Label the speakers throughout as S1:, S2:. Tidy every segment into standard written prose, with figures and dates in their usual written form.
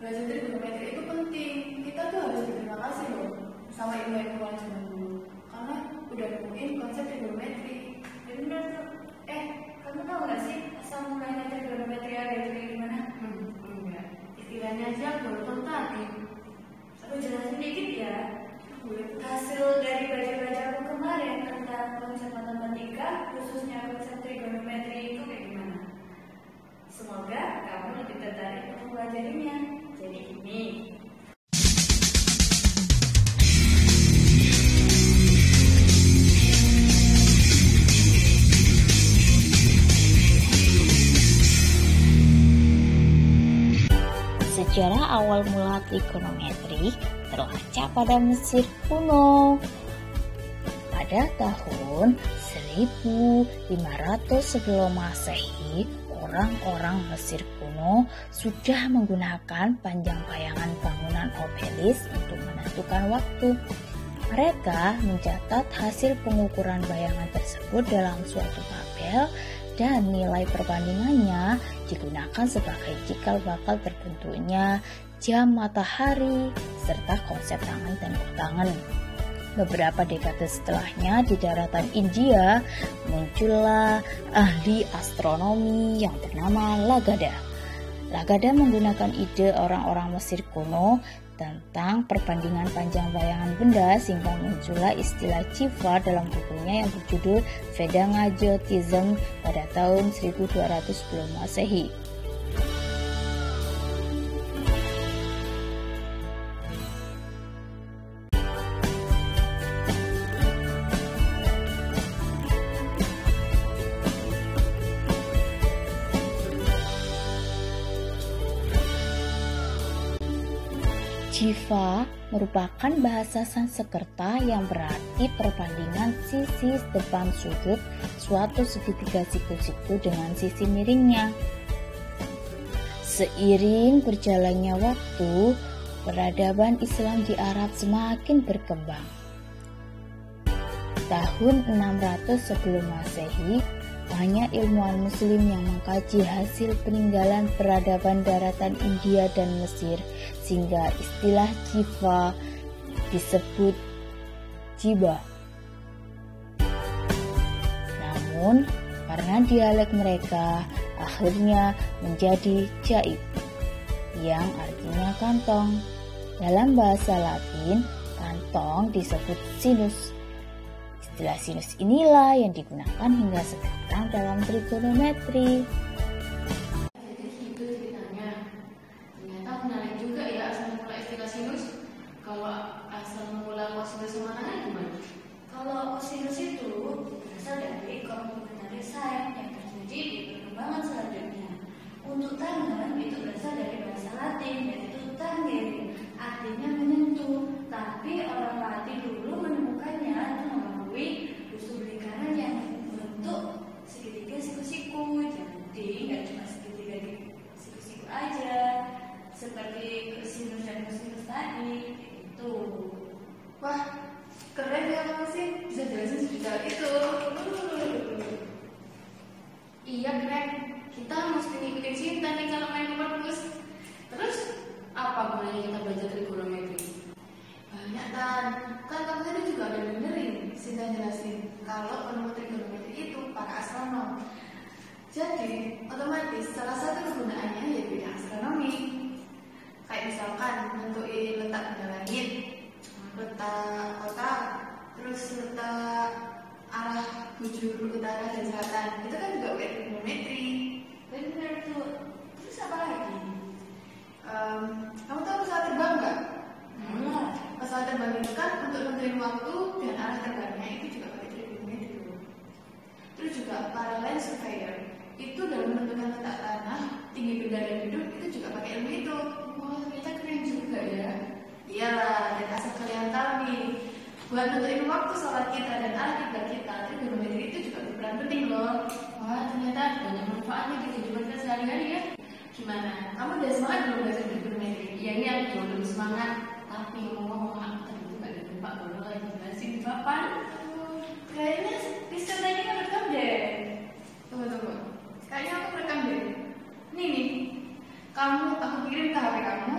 S1: belajar trigonometri itu penting. Kita tuh harus berterima kasih loh sama ilmu zaman dulu, karena udah nemuin konsep trigonometri. Jadi benar tuh. Kamu tahu nggak sih asal mulanya trigonometri ada itu kayak gimana? Enggak. Istilahnya aja baru tahu tadi. Aku jelasin dikit ya. Hasil dari baca-baca aku kemarin tentang konsep matematika, khususnya konsep trigonometri itu kayak gimana? Semoga kamu lebih tertarik untuk mempelajarinya. Jadi ini.
S2: Sejarah awal mula trigonometri terlacak pada Mesir kuno. Pada tahun 1500 sebelum Masehi, orang-orang Mesir kuno sudah menggunakan panjang bayangan bangunan obelis untuk menentukan waktu. Mereka mencatat hasil pengukuran bayangan tersebut dalam suatu tabel dan nilai perbandingannya digunakan sebagai cikal bakal terbentuknya jam matahari serta konsep tangan dan tangan. Beberapa dekade setelahnya di daratan India muncullah ahli astronomi yang bernama Lagada. Lagada menggunakan ide orang-orang Mesir kuno tentang perbandingan panjang bayangan benda sehingga muncullah istilah Jiva dalam bukunya yang berjudul Vedanga Jyotism pada tahun 1200 sebelum Masehi. Jiva merupakan bahasa Sanskerta yang berarti perbandingan sisi depan sudut suatu segitiga siku-siku dengan sisi miringnya. Seiring berjalannya waktu, peradaban Islam di Arab semakin berkembang. Tahun 600 sebelum Masehi, banyak ilmuwan muslim yang mengkaji hasil peninggalan peradaban daratan India dan Mesir, sehingga istilah Jiva disebut Jiba. Namun, karena dialek mereka akhirnya menjadi Jaib, yang artinya kantong. Dalam bahasa Latin, kantong disebut sinus. Istilah sinus inilah yang digunakan hingga sekarang dalam trigonometri.
S1: Jadi gitu ceritanya. Ternyata menarik juga ya asal mula istilah sinus. Kalau asal mula kosinus mana gimana? Kalau kosinus itu berasal dari komplementari sign yang terjadi di perkembangan selanjutnya. Untuk tangan itu berasal dari bahasa Latin yaitu tangere, artinya menyentuh. Tapi orang Latin dulu menemukannya itu melalui busur lingkaran yang bentuk segitiga siku-siku. Jadi nggak cuma segitiga siku-siku aja, seperti sinus dan kosinus tadi. Itu. Wah, keren ya kamu sih, bisa jelasin sedetail itu. Iya keren. Kita mesti ngikutin Sinta nih kalau main ke perpus. Terus apa gunanya kita belajar trigonometri? Banyak kan kamu tadi juga ada benerin Sinta jelasin kalau penemu trigonometri itu para astronom. Jadi otomatis salah satu kegunaannya yaitu bidang astronomi. Kayak misalkan menentuin letak benda langit, letak kota, terus letak arah bujur utara dan selatan. Itu kan juga pakai trigonometri. Bener tuh. Terus apa lagi? Kamu tahu pesawat terbang nggak? Pesawat terbang itu kan untuk nentuin waktu dan arah terbangnya itu juga pakai trigonometri. Terus juga parallel surveyor itu dalam menentukan letak tanah, tinggi benda dan hidup itu juga pakai ilmu itu. Wah, ternyata keren juga ya. Iyalah, dan asal kalian tahu nih, buat nentuin waktu sholat kita dan arah kiblat kita, trigonometri itu juga berperan penting loh. Wah, ternyata banyak manfaatnya di kehidupan kita sehari-hari ya. Gimana? Kamu udah semangat belum belajar trigonometri? Iya, jauh lebih semangat. Tapi ngomong-ngomong aku tadi itu gak ada tempat baru lagi jelasin di papan. Kayaknya Kristen tadi kan rekam deh. Tunggu. Kayaknya aku rekam deh. Nih, kamu aku kirim ke HP kamu.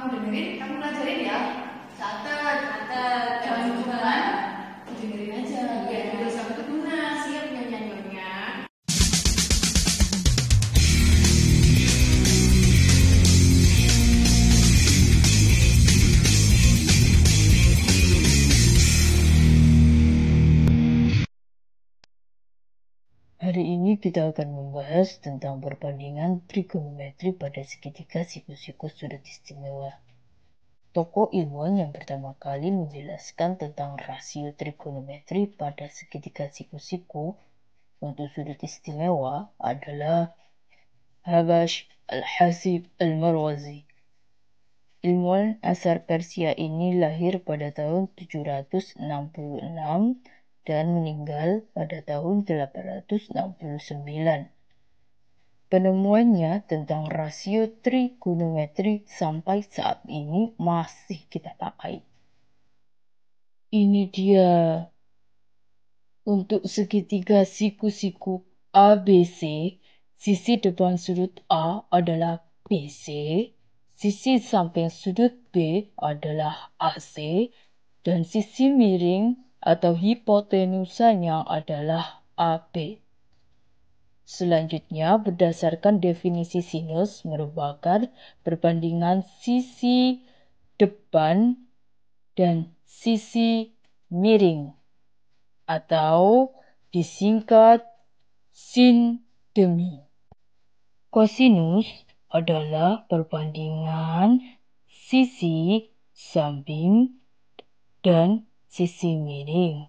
S1: kamu dengerin, kamu pelajarin ya. Catat, jangan lupa kan? Dengerin aja. Ya, terus kamu tuh guna, siap nyanyi-nyanyinya.
S3: Hari ini kita akan membahas tentang perbandingan trigonometri pada segitiga siku-siku sudut istimewa. Tokoh ilmuwan yang pertama kali menjelaskan tentang rasio trigonometri pada segitiga siku-siku untuk sudut istimewa adalah Habash Al-Hasib Al-Marwazi. Ilmuwan asal Persia ini lahir pada tahun 766 dan meninggal pada tahun 869. Penemuannya tentang rasio trigonometri sampai saat ini masih kita pakai. Ini dia untuk segitiga siku-siku ABC, sisi depan sudut A adalah BC, sisi samping sudut B adalah AC, dan sisi miring atau hipotenusanya adalah AB. Selanjutnya, berdasarkan definisi sinus merupakan perbandingan sisi depan dan sisi miring atau disingkat sin demi. Kosinus adalah perbandingan sisi samping dan sisi miring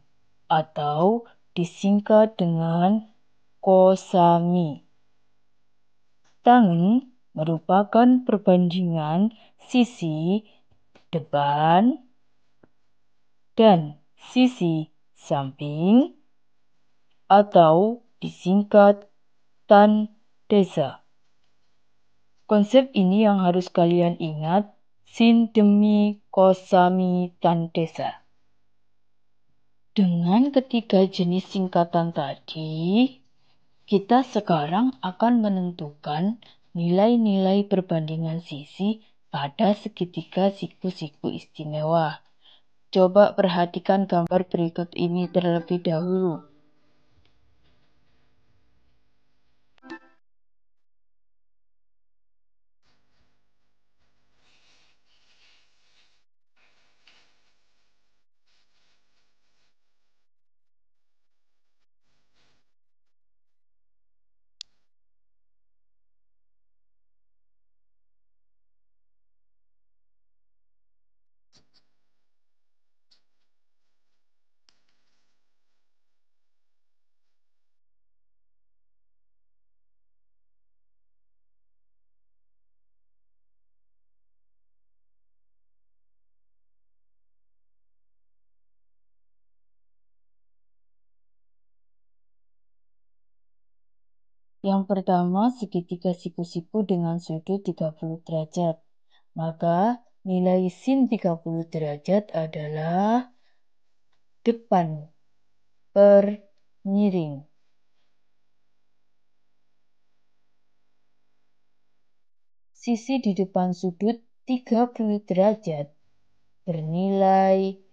S3: atau disingkat dengan kosami. Tangen merupakan perbandingan sisi depan dan sisi samping atau disingkat tan desa. Konsep ini yang harus kalian ingat, sin demi kosami tan desa. Dengan ketiga jenis singkatan tadi, kita sekarang akan menentukan nilai-nilai perbandingan sisi pada segitiga siku-siku istimewa. Coba perhatikan gambar berikut ini terlebih dahulu. Yang pertama, segitiga siku-siku dengan sudut 30 derajat. Maka nilai sin 30 derajat adalah depan per miring. Sisi di depan sudut 30 derajat bernilai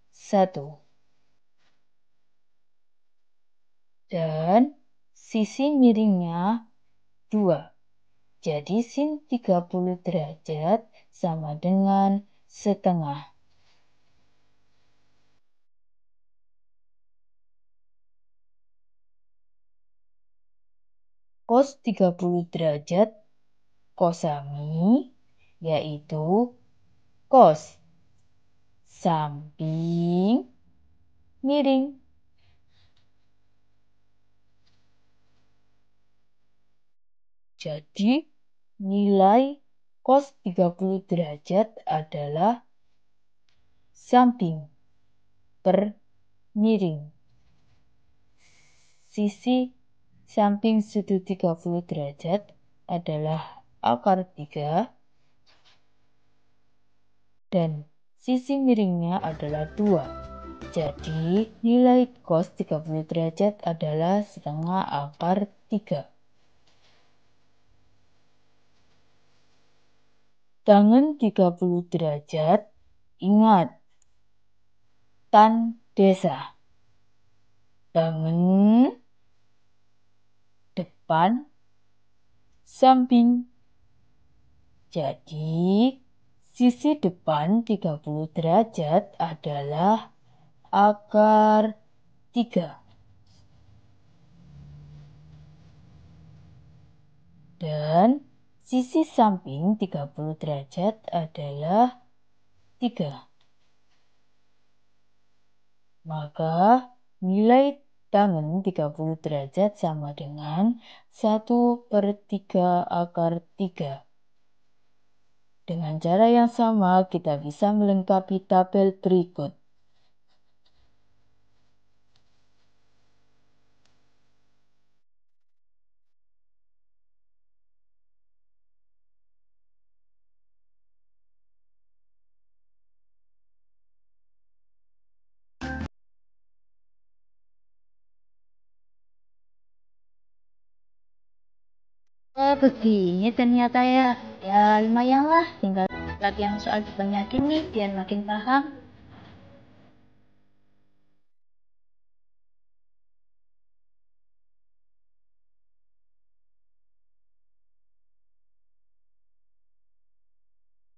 S3: 1. Dan sisi miringnya 2. Jadi sin 30 derajat sama dengan setengah. Cos 30 derajat kosami yaitu cos samping miring. Jadi nilai cos 30 derajat adalah samping per miring. Sisi samping sudut 30 derajat adalah akar 3 dan sisi miringnya adalah 2. Jadi nilai cos 30 derajat adalah setengah akar 3. tangan 30 derajat, ingat, tan desa. Tangan depan, samping. Jadi, sisi depan 30 derajat adalah akar 3. Dan sisi samping 30 derajat adalah 3. Maka nilai tangan 30 derajat sama dengan 1/3 akar 3. Dengan cara yang sama, kita bisa melengkapi tabel berikut.
S2: Begini ternyata ya lumayan lah, tinggal latihan soal dibanyakin nih biar makin paham.